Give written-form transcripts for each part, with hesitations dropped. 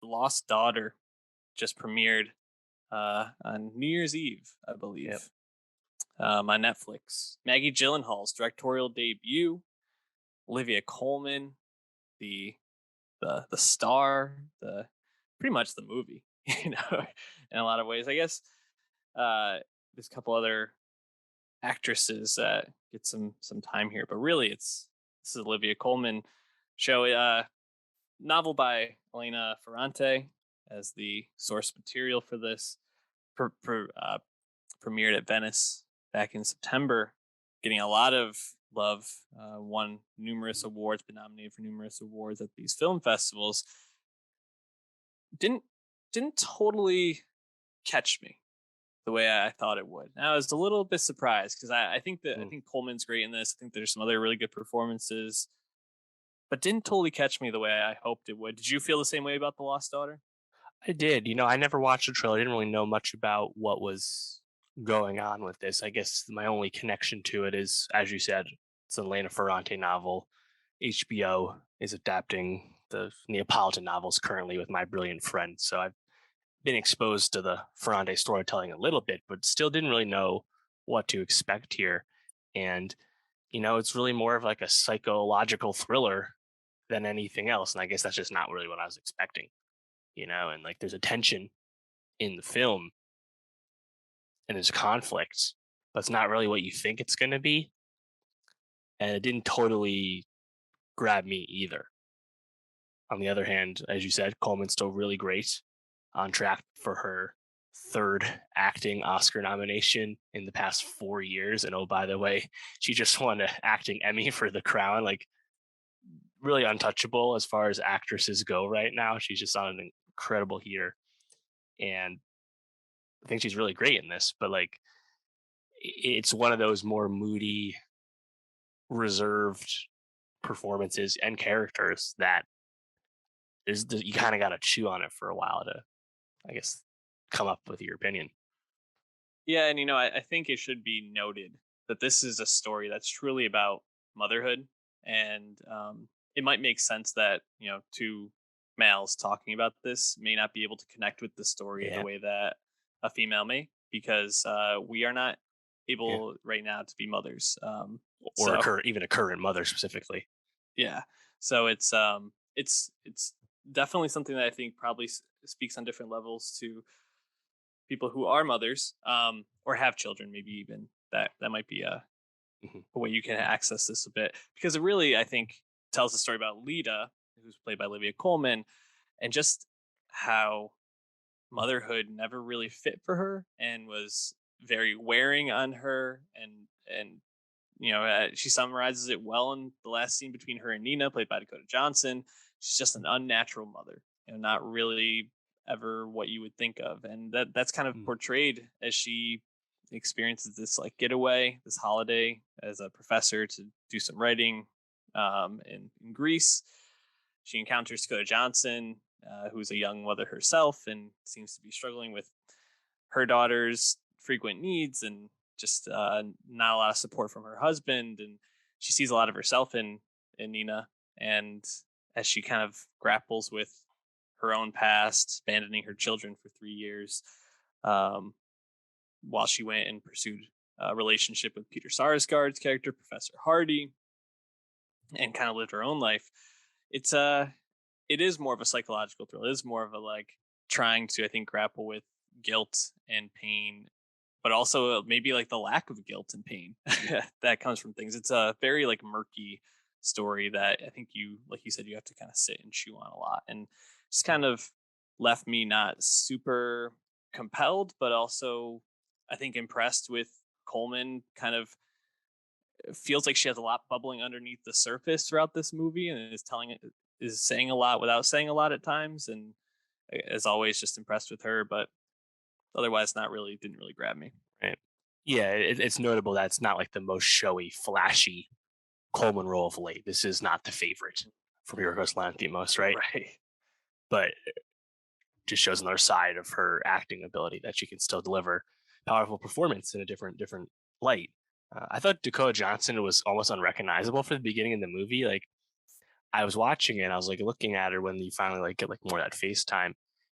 The Lost Daughter just premiered on New Year's Eve, I Yep. believe, on Netflix. Maggie Gyllenhaal's directorial debut. Olivia Colman, the the star, the pretty much the movie, in a lot of ways. I guess there's a couple other actresses that get some time here, but really this is Olivia Colman show. Novel by Elena Ferrante as the source material for this. Per, per, uh, Premiered at Venice back in September, getting a lot of love. Won numerous awards, been nominated for numerous awards at these film festivals. Didn't didn't totally catch me the way I thought it would. I was a little bit surprised because I Mm. think Coleman's great in this. I think there's some other really good performances, but didn't totally catch me the way I hoped it would. Did you feel the same way about The Lost Daughter? I did. I never watched the trailer. I didn't really know much about what was going on with this. I guess my only connection to it is, as you said, it's an Elena Ferrante novel. HBO is adapting the Neapolitan novels currently with My Brilliant Friend. So I've been exposed to the Ferrante storytelling a little bit, but still didn't really know what to expect here. And, it's really more of like a psychological thriller than anything else. And I guess that's just not really what I was expecting, and like there's a tension in the film and there's conflict, but it's not really what you think it's going to be. And it didn't totally grab me either. On the other hand, as you said, Coleman's still really great, on track for her third acting Oscar nomination in the past 4 years. And oh, by the way, she just won an acting Emmy for The Crown. Like, really untouchable as far as actresses go right now. She's just on an incredible heater. And I think she's really great in this, but like, it's one of those more moody, reserved performances and characters that you kind of got to chew on it for a while to, I guess, come up with your opinion. Yeah, and I think it should be noted that this is a story that's truly about motherhood, and it might make sense that two males talking about this may not be able to connect with the story the Yeah, way that a female may, because we are not yeah, able right now to be mothers. or So even a current mother specifically. yeah, so it's definitely something that I think probably speaks on different levels to people who are mothers, or have children, maybe even that might be Hmm. a way you can access this a bit, because it really, I think, tells a story about Lita, who's played by Olivia Colman, and just how motherhood never really fit for her and was very wearing on her, and she summarizes it well in the last scene between her and Nina, played by Dakota Johnson. She's just an unnatural mother, not really ever what you would think of, and that's kind of Mm. portrayed as she experiences this like getaway, this holiday as a professor to do some writing in Greece. She encounters Dakota Johnson, who's a young mother herself and seems to be struggling with her daughter's frequent needs and just not a lot of support from her husband. And she sees a lot of herself in Nina. And as she kind of grapples with her own past, abandoning her children for 3 years, um, while she went and pursued a relationship with Peter Sarsgaard's character, Professor Hardy, and kind of lived her own life. It's it is more of a psychological thriller. It is more of a like trying to, I think, grapple with guilt and pain, but also maybe like the lack of guilt and pain that comes from things. It's a very like murky story that I think you, like you said, you have to kind of sit and chew on a lot, and just kind of left me not super compelled, but also I think impressed with Coleman. Kind of feels like she has a lot bubbling underneath the surface throughout this movie, and is saying a lot without saying a lot at times, and as always just impressed with her, but otherwise not really, didn't really grab me. Right. Yeah, it's notable that it's not like the most showy, flashy Coleman role of late. This is not the favorite from Yorgos Lanthimos, right? Right. But just shows another side of her acting ability that she can still deliver powerful performance in a different light. I thought Dakota Johnson was almost unrecognizable for the beginning of the movie. Like, I was watching it and I was like looking at her when you finally like get like more of that FaceTime.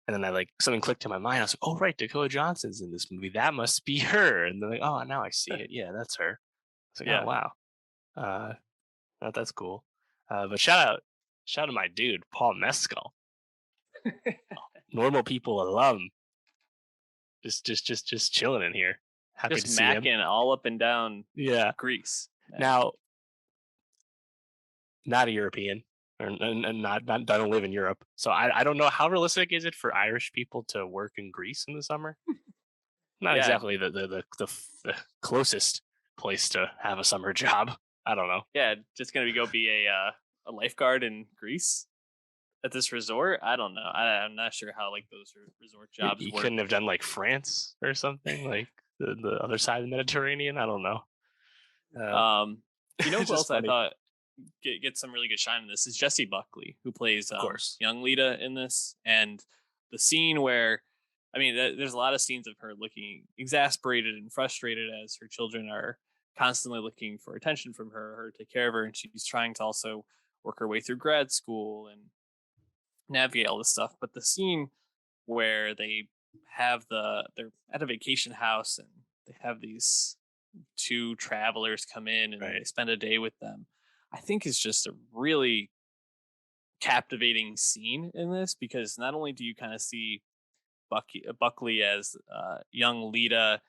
And then I like something clicked in my mind. I was like, oh right, Dakota Johnson's in this movie. That must be her. And then like, oh now I see it. Yeah, that's her. I was like, oh Yeah. wow. Uh that's cool. But shout out to my dude, Paul Mescal. Normal people alum. Just chilling in here. Happy Just to see him. macking all up and down Yeah. Greece. Man. Now, not a European, and not I don't live in Europe, so I don't know how realistic is it for Irish people to work in Greece in the summer. Not Yeah. exactly the closest place to have a summer job. I don't know. Yeah. Just gonna go be a lifeguard in Greece at this resort. I don't know. I'm not sure how like those resort jobs You work. couldn't have done like France or something, like the other side of the Mediterranean. I don't know. Uh, Um, you know it's who just else I funny, thought get some really good shine in this is Jesse Buckley, who plays of course. young Lita in this, and the scene where, I mean, there's a lot of scenes of her looking exasperated and frustrated as her children are constantly looking for attention from her to take care of her, and she's trying to also work her way through grad school and navigate all this stuff. But the scene where they have they're at a vacation house and they have these two travelers come in and Right. they spend a day with them, I think is just a really captivating scene in this, because not only do you kind of see Buckley as young Lita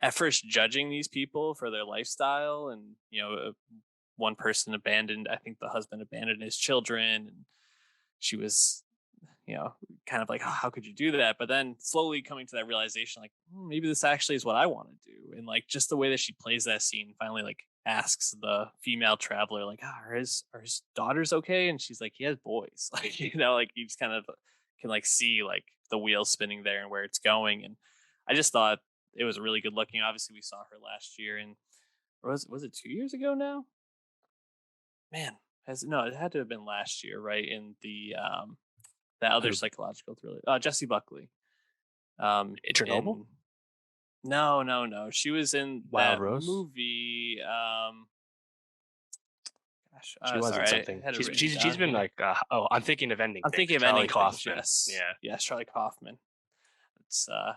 at first judging these people for their lifestyle, and one person abandoned, I think the husband abandoned his children, and she was, kind of like, "Oh, how could you do that?" But then slowly coming to that realization, like, maybe this actually is what I want to do. And like just the way that she plays that scene, finally like asks the female traveler, like, are his daughters okay? And she's like, he has boys. Like, like you just kind of can like see like the wheels spinning there and where it's going. And I just thought it was really good looking. Obviously, we saw her last year, and or was it 2 years ago now? Man, has no, it had to have been last year, right? In the other Who? psychological thriller, Jesse Buckley. Chernobyl, In No, no, no. She was in Wild that Rose. movie. Gosh, She was in sorry, I something. had it written She's down been here. like oh, I'm thinking of ending I'm things. thinking of Charlie ending things. Kaufman. Yes, Yeah. yes, Charlie Kaufman. It's uh,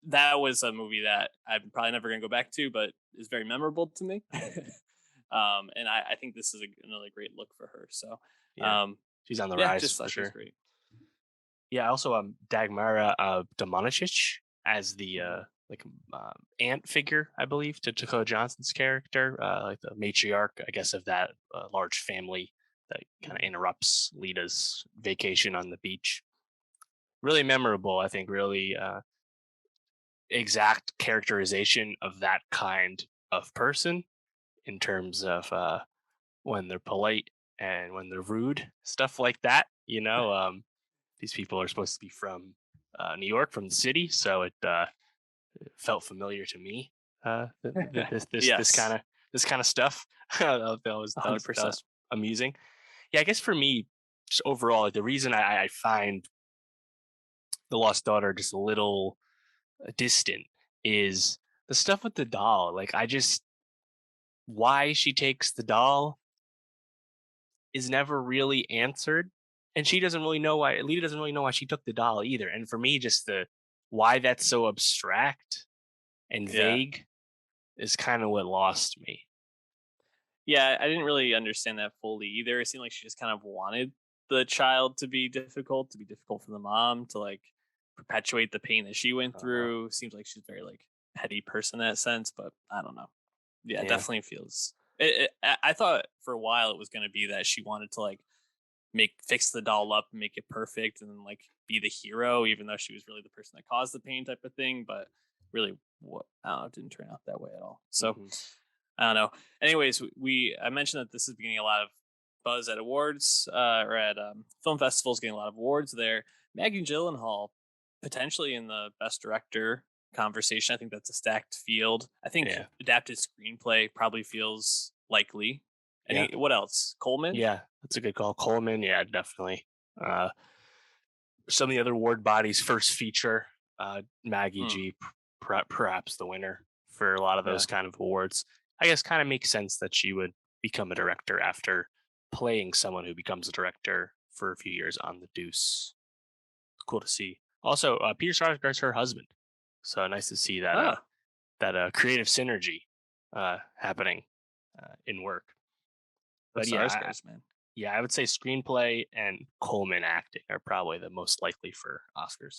that was a movie that I'm probably never gonna go back to, but is very memorable to me. And I think this is another great look for her. So, Yeah. um, She's on the yeah, rise just for thought she was sure. great. Yeah, also Dagmara Domanicic as the Mhm. like aunt figure, I believe, to Dakota Johnson's character, like the matriarch, I guess, of that large family that kind of interrupts Lita's vacation on the beach. Really memorable, I think. Really exact characterization of that kind of person in terms of when they're polite and when they're rude, stuff like that. These people are supposed to be from New York, from the city, so it felt familiar to me. This Yes, kind of stuff. That was 100%. amusing. Yeah, I guess for me, just overall, like, the reason I find the Lost Daughter just a little distant is the stuff with the doll. Like, I just why she takes the doll is never really answered, and she doesn't really know why. Lita doesn't really know why she took the doll either. And for me, just the why that's so abstract and Yeah. vague is kind of what lost me. Yeah, I didn't really understand that fully either. It seemed like she just kind of wanted the child to be difficult for the mom, to like perpetuate the pain that she went Uh-huh. through. Seems like she's a very like petty person in that sense, but I don't know. Yeah, it Yeah, definitely feels. I thought for a while it was going to be that she wanted to like make fix the doll up and make it perfect, and then like be the hero, even though she was really the person that caused the pain, type of thing. But really, what I don't know, it didn't turn out that way at all. So hmm, I don't know. Anyways, I mentioned that this is getting a lot of buzz at awards, or at film festivals, getting a lot of awards there. Maggie Gyllenhaal potentially in the best director conversation. I think that's a stacked field. I think yeah, adapted screenplay probably feels likely. yeah, What else? Coleman. yeah. That's a good call, Coleman. Yeah, definitely. Uh, some of the other award bodies first feature Maggie Hmm. G, perhaps the winner for a lot of Yeah. those kind of awards. I guess kind of makes sense that she would become a director after playing someone who becomes a director for a few years on The Deuce. Cool to see. Also, Peter Sarsgaard's her husband, so nice to see that Ah, creative synergy happening in work. the But yeah, Sarsgaards, man. yeah, I would say screenplay and Coleman acting are probably the most likely for Oscars.